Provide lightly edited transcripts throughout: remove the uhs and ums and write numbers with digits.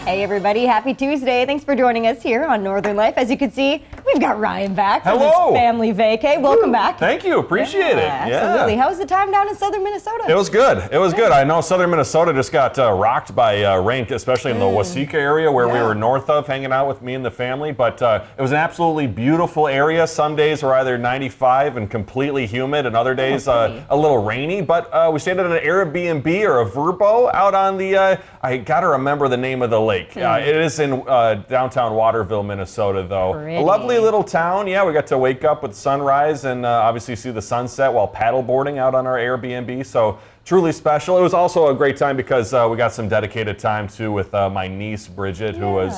Hey everybody, happy Tuesday. Thanks for joining us here on Northern Life. As you can see, we've got Ryan back from his family vacay. Welcome back. Thank you, appreciate it. Absolutely. How was the time down in southern Minnesota? It was good. It was good. I know southern Minnesota just got rocked by rain, especially in the Waseca area where we were north of, hanging out with me and the family. But it was an absolutely beautiful area. Some days were either 95 and completely humid, and other days a little rainy. But we stayed at an Airbnb or a Vrbo out on the, I got to remember the name of the lake. It is in downtown Waterville, Minnesota, though. Pretty. A lovely little town. Yeah, we got to wake up with sunrise and obviously see the sunset while paddleboarding out on our Airbnb. So truly special. It was also a great time because we got some dedicated time too with my niece Bridget, who was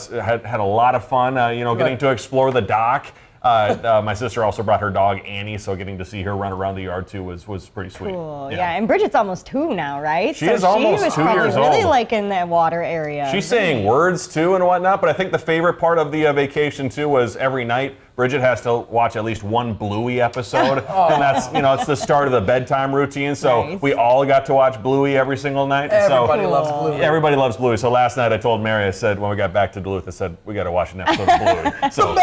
had a lot of fun. Getting to explore the dock. My sister also brought her dog Annie, so getting to see her run around the yard too was pretty sweet. Cool. Yeah, and Bridget's almost 2 now, right? She is almost 2 years old. Really liking that water area. She's saying words too and whatnot, but I think the favorite part of the vacation too was every night Bridget has to watch at least one Bluey episode, and that's it's the start of the bedtime routine. So we all got to watch Bluey every single night. Everybody loves Bluey. Everybody loves Bluey. So last night I told Mary, I said when we got back to Duluth, I said we got to watch an episode of Bluey. So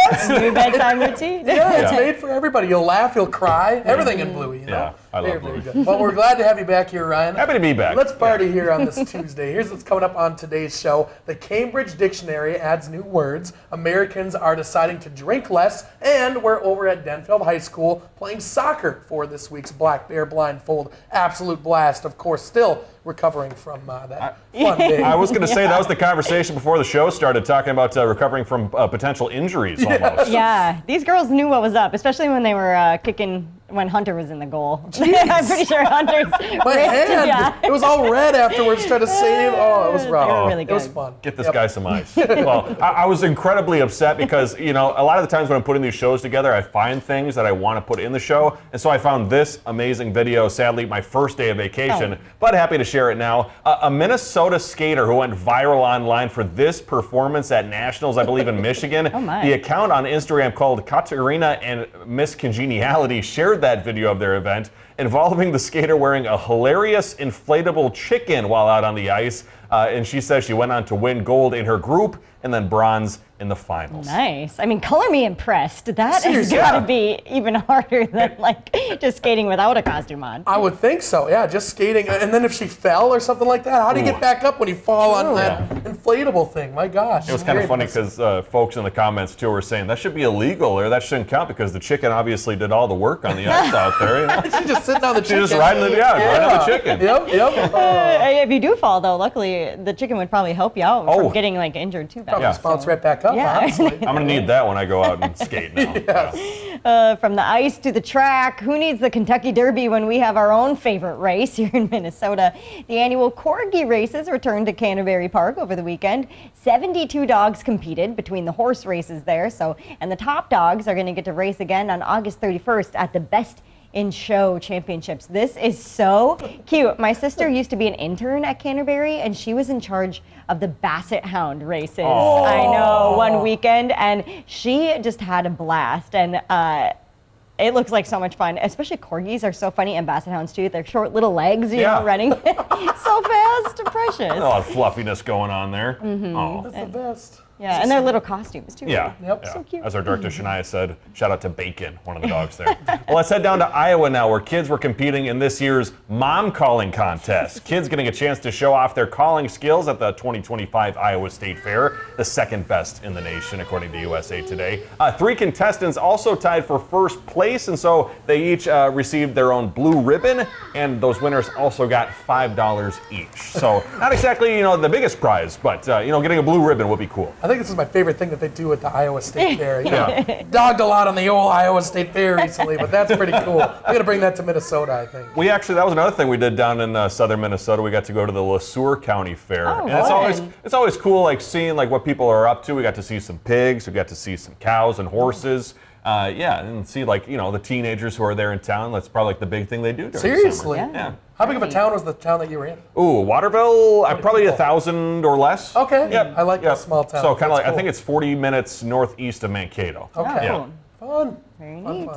new bedtime routine. Yeah, it's made for everybody. You'll laugh, you'll cry, everything in Bluey. Yeah, I love Bluey. Good. Well, we're glad to have you back here, Ryan. Happy to be back. Let's party here on this Tuesday. Here's what's coming up on today's show. The Cambridge Dictionary adds new words. Americans are deciding to drink less, and we're over at Denfeld High School playing soccer for this week's Black Bear Blindfold. Absolute blast, of course, still recovering from that fun day. I was going to say that was the conversation before the show started, talking about recovering from potential injuries almost. Yeah, these girls knew what was up, especially when they were kicking when Hunter was in the goal. I'm pretty sure Hunter's My hand, it was all red afterwards trying to save. Oh, it was rough. They were really good. It was fun. Get this guy some ice. Well, I was incredibly upset because, a lot of the times when I'm putting these shows together, I find things that I want to put in the show. And so I found this amazing video, sadly, my first day of vacation, but happy to share it now. A Minnesota skater who went viral online for this performance at Nationals, I believe in Michigan. The account on Instagram called Katerina and Miss Congeniality shared that video of their event involving the skater wearing a hilarious inflatable chicken while out on the ice. And she says she went on to win gold in her group and then bronze in the finals. Nice. I mean, color me impressed. That has got to be even harder than just skating without a costume on. I would think so, yeah, just skating. And then if she fell or something like that, how do you get back up when you fall on that inflatable thing? My gosh. It was kind of funny because folks in the comments too were saying that should be illegal or that shouldn't count because the chicken obviously did all the work on the ice out there. She's just sitting on the chicken. She's just riding the chicken. Yep. If you do fall though, luckily the chicken would probably help you out from getting injured too bad. Probably just bounce right back up, honestly. I'm going to need that when I go out and skate now. From the ice to the track, who needs the Kentucky Derby when we have our own favorite race here in Minnesota? The annual Corgi races returned to Canterbury Park over the weekend. 72 dogs competed between the horse races there, and the top dogs are going to get to race again on August 31st at the Best in Show Championships. This is so cute. My sister used to be an intern at Canterbury, and she was in charge of the Basset Hound races. Aww. I know, one weekend, and she just had a blast. And it looks like so much fun. Especially corgis are so funny, and Basset Hounds too. Their short little legs, running so fast and precious. A lot of fluffiness going on there. That's the best. Yeah, and their little costumes too. Yeah. Yep. So cute. As our director Shania said, shout out to Bacon, one of the dogs there. Well, let's head down to Iowa now, where kids were competing in this year's mom calling contest. Kids getting a chance to show off their calling skills at the 2025 Iowa State Fair, the second best in the nation, according to USA Today. 3 contestants also tied for first place, and so they each received their own blue ribbon, and those winners also got $5 each. So not exactly, the biggest prize, but getting a blue ribbon would be cool. I think this is my favorite thing that they do at the Iowa State Fair. Dogged a lot on the old Iowa State Fair recently, but that's pretty cool. I'm going to bring that to Minnesota, I think. That was another thing we did down in southern Minnesota. We got to go to the LeSueur County Fair. And it's always cool seeing what people are up to. We got to see some pigs, we got to see some cows and horses. And see the teenagers who are there in town. That's probably the big thing they do during Seriously? the summer. Yeah. How big of a town was the town that you were in? Ooh, Waterville, probably 1,000 or less. Okay. Yep. I like that small town. So kind of cool. I think it's 40 minutes northeast of Mankato. Okay. Yeah. Fun. Very neat.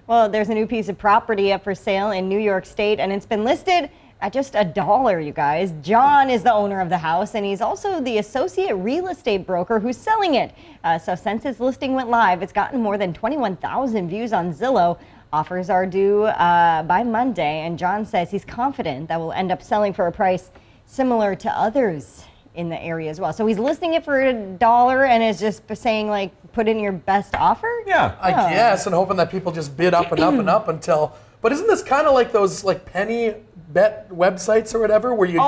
Well, there's a new piece of property up for sale in New York State, and it's been listed at just $1, you guys. John is the owner of the house, and he's also the associate real estate broker who's selling it. So since his listing went live, it's gotten more than 21,000 views on Zillow. Offers are due by Monday, and John says he's confident that will end up selling for a price similar to others in the area as well. So he's listing it for $1 and is just saying, like, put in your best offer? Yeah. I guess, and hoping that people just bid up and up and up until. But isn't this kind of like those like penny bet websites or whatever, where you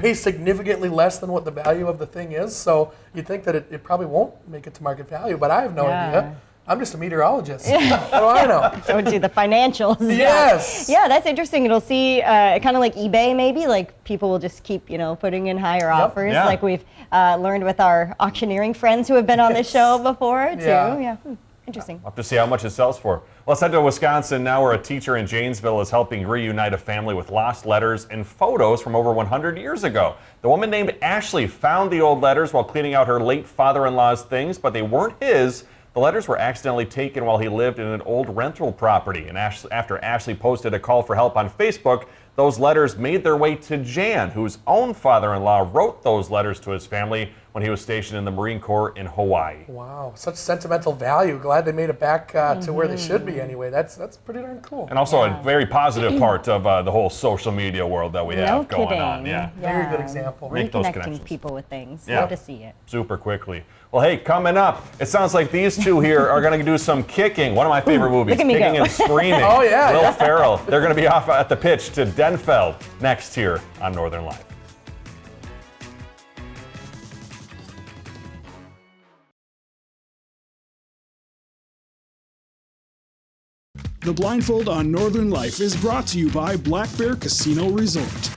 pay significantly less than what the value of the thing is? So you'd think that it probably won't make it to market value, but I have no idea. I'm just a meteorologist. How do I know? Don't do the financials. Yes. Yeah, that's interesting. It'll see kind of like eBay, maybe. Like people will just keep, putting in higher offers, like we've learned with our auctioneering friends who have been on this show before too. Yeah. Interesting. We'll have to see how much it sells for. Let's head to Wisconsin now, where a teacher in Janesville is helping reunite a family with lost letters and photos from over 100 years ago. The woman named Ashley found the old letters while cleaning out her late father-in-law's things, but they weren't his. The letters were accidentally taken while he lived in an old rental property. And after Ashley posted a call for help on Facebook, those letters made their way to Jan, whose own father-in-law wrote those letters to his family when he was stationed in the Marine Corps in Hawaii. Wow, such sentimental value. Glad they made it back to where they should be anyway. That's pretty darn cool. And also a very positive part of the whole social media world that we have going on. Yeah. Very good example. Make those Reconnecting connections. people with things. Yeah. Love to see it. Super quickly. Well, hey, coming up, it sounds like these two here are going to do some kicking. One of my favorite movies, look at me Kicking go. and Screaming. Oh, yeah, Will yeah. Ferrell. They're going to be off at the pitch to Denfeld next here on Northern Live. The Blindfold on Northern Life is brought to you by Black Bear Casino Resort.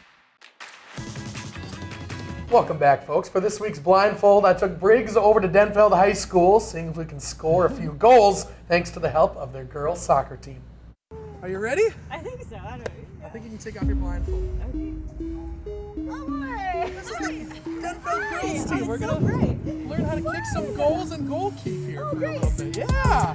Welcome back, folks. For this week's Blindfold, I took Briggs over to Denfeld High School, seeing if we can score a few goals thanks to the help of their girls' soccer team. Are you ready? I think so. I don't know. I think you can take off your blindfold. Oh, hi. Denfeld girls team. We're so gonna great. learn how to kick some goals and goal keep here for a little bit. Yeah.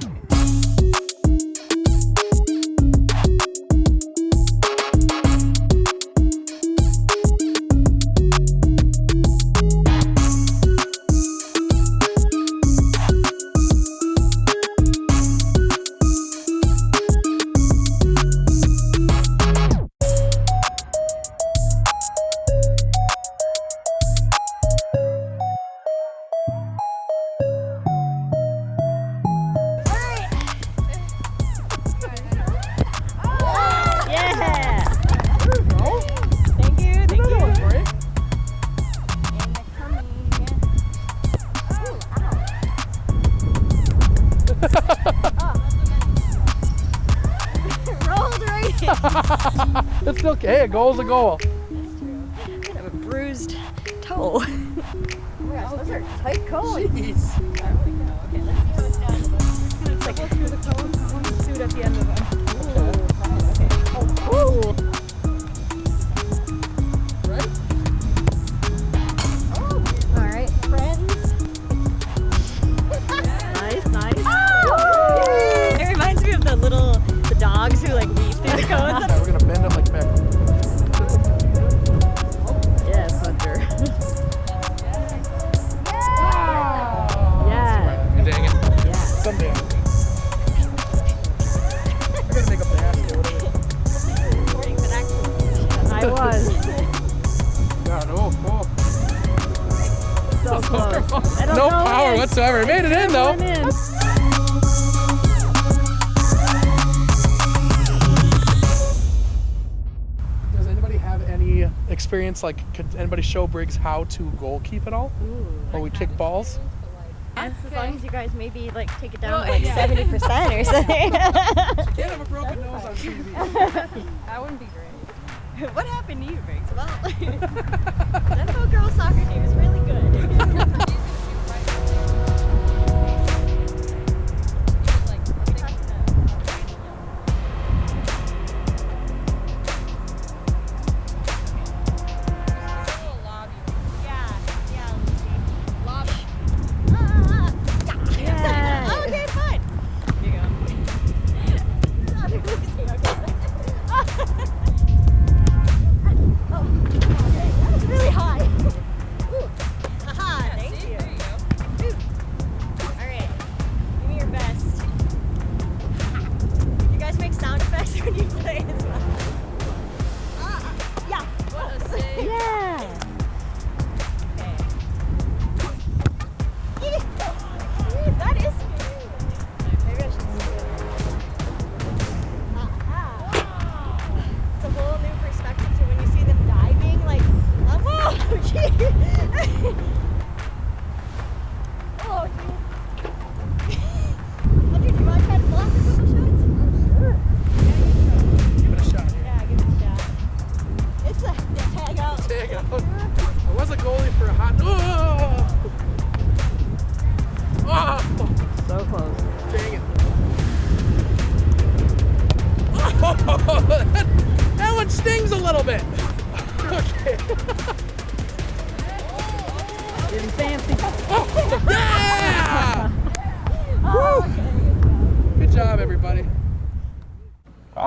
Yeah. There you go. Thank you. Thank That you. was great. Rolled right in. It's okay. A goal's a goal. I have a bruised toe. Oh my gosh, those are tight cones. Jeez. Okay, let's see how it's down. It's like through the cones, one suit at the end of them. Ooh. Right? All right, friends. Nice. Oh! It reminds me of the dogs who like weave through the cones. Yeah, we're gonna bend them like back. Yeah, Thunder. Wow. Yeah. Dang it. Yeah. Someday. I gotta make up the basket. I was. Yeah, no, So close. I don't no know power it. whatsoever. Made it in though. Went in. Does anybody have any experience? Like, could anybody show Briggs how to goal keep at all? Or we kick balls? As long as you guys maybe like take it down to like 70% or something. Can't have a broken nose on TV. That wouldn't be great. What happened to you, Briggs? Well, that whole girls soccer team is really good. Yeah. Okay, fine. Here you go.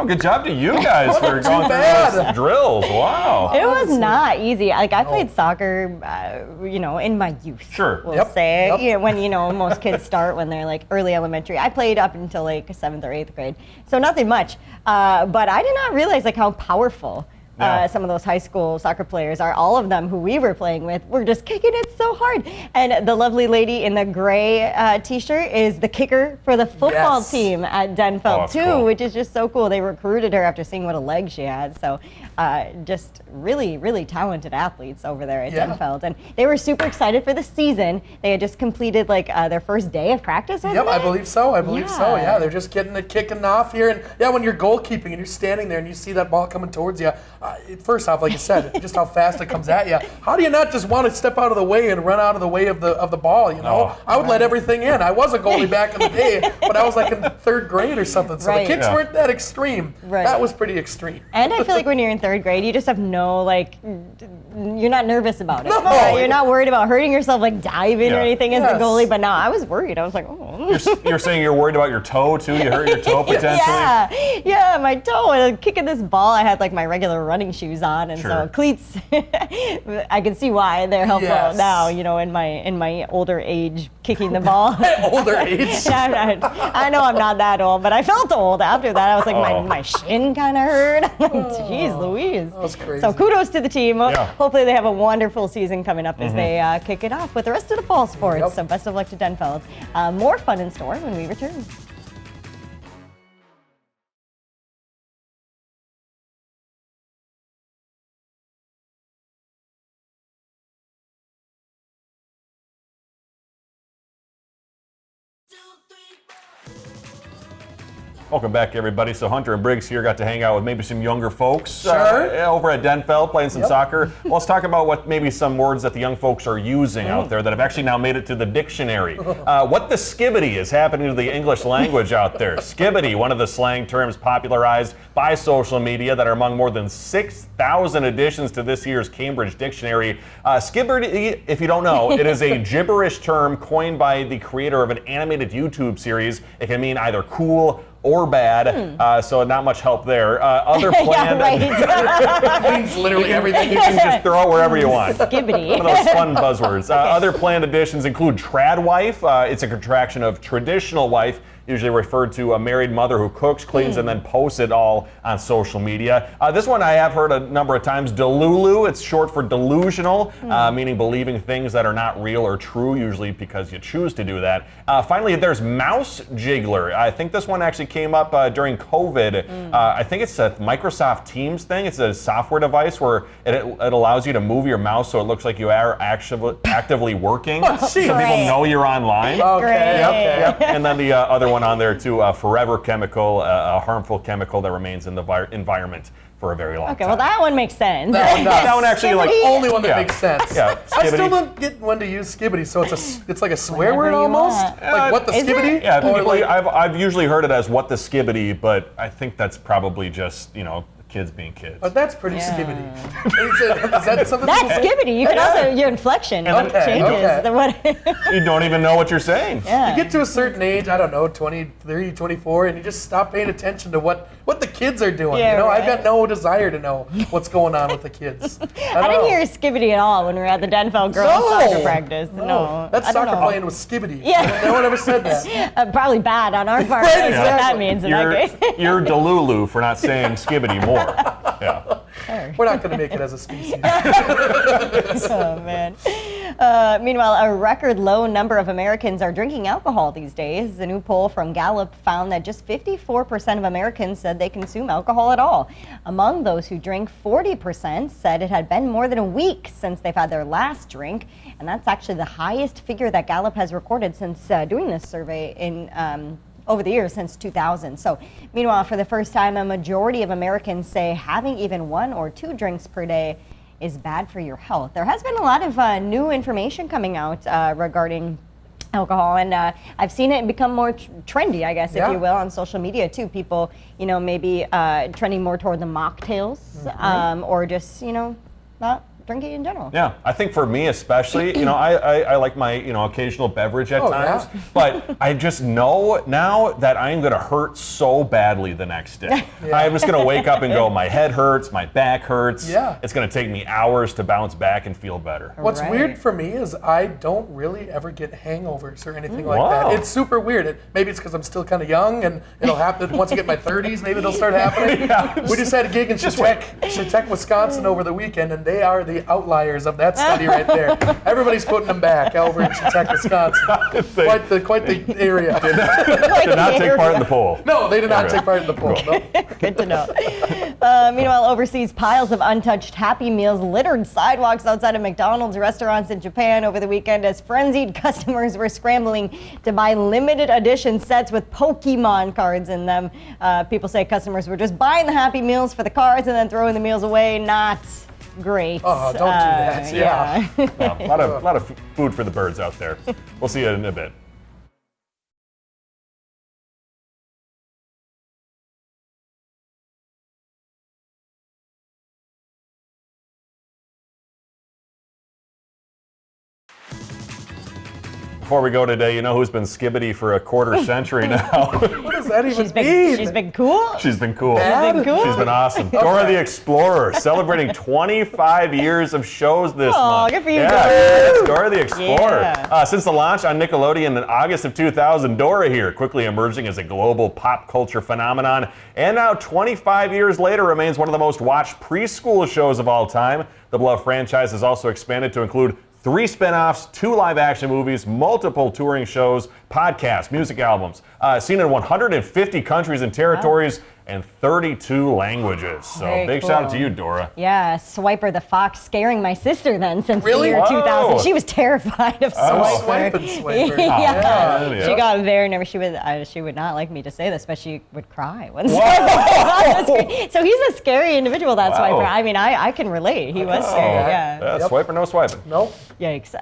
Oh, good job to you guys for going through bad. those drills. Wow. It was not easy. Like I played soccer, in my youth. Sure. We'll Yep, say yep. when most kids start when they're like early elementary. I played up until like 7th or 8th grade, so nothing much. But I did not realize like how powerful. Yeah. Some of those high school soccer players are. All of them who we were playing with were just kicking it so hard. And the lovely lady in the gray t-shirt is the kicker for the football Yes. team at Oh, Denfeld that's too, cool. which is just so cool. They recruited her after seeing what a leg she had. So just really, really talented athletes over there at Yeah. Denfeld. And they were super excited for the season. They had just completed like their first day of practice, wasn't Yep, I it? believe so. I believe so. Yeah. Yeah, they're just getting it kicking off here, and when you're goalkeeping and you're standing there and you see that ball coming towards you, first off, like you said, just how fast it comes at you. How do you not just want to step out of the way and run out of the way of the ball? You know, Oh. I would let everything in. I was a goalie back in the day, but I was like in 3rd grade or something, so Right. the kicks Yeah. weren't that extreme. Right. That was pretty extreme. And I feel like when you're in 3rd grade, you just have no, like, you're not nervous about it. No. Right? You're not worried about hurting yourself, like diving or Yeah. anything as Yes. the goalie. But no, I was worried. I was like, oh. You're saying you're worried about your toe too? You hurt your toe potentially? Yeah, my toe. And kicking this ball, I had like my regular running shoes on, and Sure. so cleats. I can see why they're helpful Yes. now. In my older age, kicking the ball. Older age. Yeah, I know I'm not that old, but I felt old after that. I was like, Oh. my shin kind of hurt. Jeez Louise. That was crazy. So kudos to the team. Yeah. Hopefully they have a wonderful season coming up as they kick it off with the rest of the fall sports. Yep. So best of luck to Denfeld. More fun in store when we return. Welcome back, everybody. So Hunter and Briggs here got to hang out with maybe some younger folks Sure. over at Denfeld playing some soccer. Well, let's talk about what maybe some words that the young folks are using out there that have actually now made it to the dictionary. What the skibbity is happening to the English language out there. Skibbity, one of the slang terms popularized by social media that are among more than 6,000 additions to this year's Cambridge Dictionary. Skibbity, if you don't know, it is a gibberish term coined by the creator of an animated YouTube series. It can mean either cool or bad, so not much help there. Other planned, Yeah, right. Means literally everything. you can just throw it wherever you want. Skibbity. One of those fun buzzwords. Other planned additions include tradwife. It's a contraction of traditional wife, usually referred to a married mother who cooks, cleans, and then posts it all on social media. This one I have heard a number of times. Delulu, it's short for delusional, meaning believing things that are not real or true, usually because you choose to do that. Finally, there's mouse jiggler. I think this one actually came up during COVID. I think it's a Microsoft Teams thing. It's a software device where it allows you to move your mouse so it looks like you are actively working. So geez. people Great. know you're online. Okay. Great. Okay. And then the other one on there too, forever chemical, a harmful chemical that remains in the environment for a very long Okay, time. well that one makes sense. That one does. That one actually like Skibbity. Only one that Yeah. makes sense. Yeah, I still skibbity. don't get when to use skibbity, so it's like a swear Whatever word you almost. want. Like what the Is it? skibbity? Yeah, Or people, like, I've usually heard it as what the skibbity, but I think that's probably just kids being kids. but that's pretty Yeah. skibbity. Is that something? That's people- skibbity. You can also, your inflection Okay, changes. okay. The what, You don't even know what you're saying. yeah. You get to a certain age, I don't know, 23, 24, and you just stop paying attention to what the kids are doing. Yeah, I've right. got no desire to know what's going on with the kids. I don't didn't know. hear skibbity at all when we were at the Denfeld girls No. soccer practice. No, That's I don't soccer know. playing with skibbity. Yeah. No one ever said that. Probably bad on our part. Right, That's what that exactly. means in You're, that case. you're Delulu for not saying skibbity more. Yeah. We're not going to make it as a species. Oh, man. Meanwhile, a record low number of Americans are drinking alcohol these days. A new poll from Gallup found that just 54% of Americans said they consume alcohol at all. Among those who drink, 40% said it had been more than a week since they've had their last drink. And that's actually the highest figure that Gallup has recorded since doing this survey in over the years since 2000. So meanwhile, for the first time, a majority of Americans say having even 1 or 2 drinks per day is bad for your health. There has been a lot of new information coming out regarding alcohol, and I've seen it become more trendy, I guess, Yeah. if you will, on social media too. People, maybe trending more toward the mocktails, or just, not drinking in general. Yeah, I think for me especially, I like my, occasional beverage at times, yeah. but I just know now that I'm going to hurt so badly the next day. I'm just going to wake up and go, my head hurts, my back hurts. Yeah. It's going to take me hours to bounce back and feel better. What's Right. weird for me is I don't really ever get hangovers or anything like Wow. that. It's super weird. Maybe it's because I'm still kind of young and it'll happen once I get my 30s. Maybe it'll start happening. We just had a gig in Chetek, Wisconsin over the weekend, and they are the outliers of that study right there. Everybody's putting them back over in Chetek, Wisconsin. Quite the area. Did not take part in the poll. No, they did not Okay. take part in the poll. No. Good to know. Meanwhile, overseas, piles of untouched Happy Meals littered sidewalks outside of McDonald's restaurants in Japan over the weekend as frenzied customers were scrambling to buy limited edition sets with Pokemon cards in them. People say customers were just buying the Happy Meals for the cards and then throwing the meals away. Not great. Oh, don't do that. Yeah. Well, a lot of food for the birds out there. We'll see you in a bit. Before we go today, you know who's been skibbity for a quarter century now? What does that even She's mean? been cool. She's been cool. Bad? Cool. She's been awesome. Dora the Explorer, celebrating 25 years of shows this Aw, month. good for you, Yeah, Dora. it's Dora the Explorer. Yeah. Since the launch on Nickelodeon in August of 2000, Dora here, quickly emerging as a global pop culture phenomenon, and now 25 years later remains one of the most watched preschool shows of all time. The beloved franchise has also expanded to include 3 spin-offs, 2 live-action movies, multiple touring shows, podcasts, music albums, seen in 150 countries and territories, and 32 languages. So Very big shout out cool. to you, Dora. Yeah, Swiper the Fox scaring my sister then since Really? the year Whoa. 2000. She was terrified of Swiper. Swipe and Swiper. Yeah. Yeah. She got very nervous. She would not like me to say this, but she would cry when Whoa. So he's a scary individual, that Wow. Swiper. I mean, I can relate. He was scary, yeah. Yeah, Yep. Swiper, no swiping. Nope. Yikes.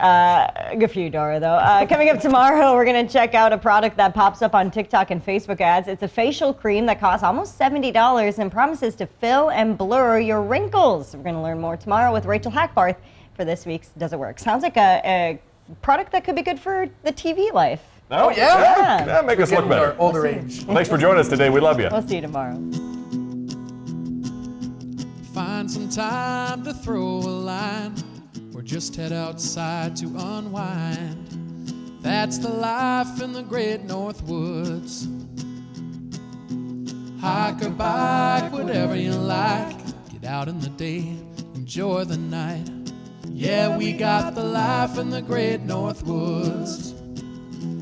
Good for you, Dora, though. Coming up tomorrow, we're going to check out a product that pops up on TikTok and Facebook ads. It's a facial cream that costs almost $70 and promises to fill and blur your wrinkles. We're going to learn more tomorrow with Rachel Hackbarth for this week's Does It Work? Sounds like a product that could be good for the TV life. No? Oh, yeah? Yeah, make us look Getting our better. older age. Thanks for joining us today. We love you. We'll see you tomorrow. Find some time to throw a line or just head outside to unwind. That's the life in the great North Woods. Hike or bike, whatever you like. Get out in the day, enjoy the night. Yeah, we got the life in the great North Woods.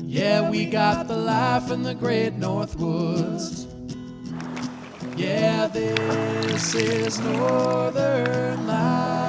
Yeah, we got the life in the great North Woods. Yeah, this is Northern Life.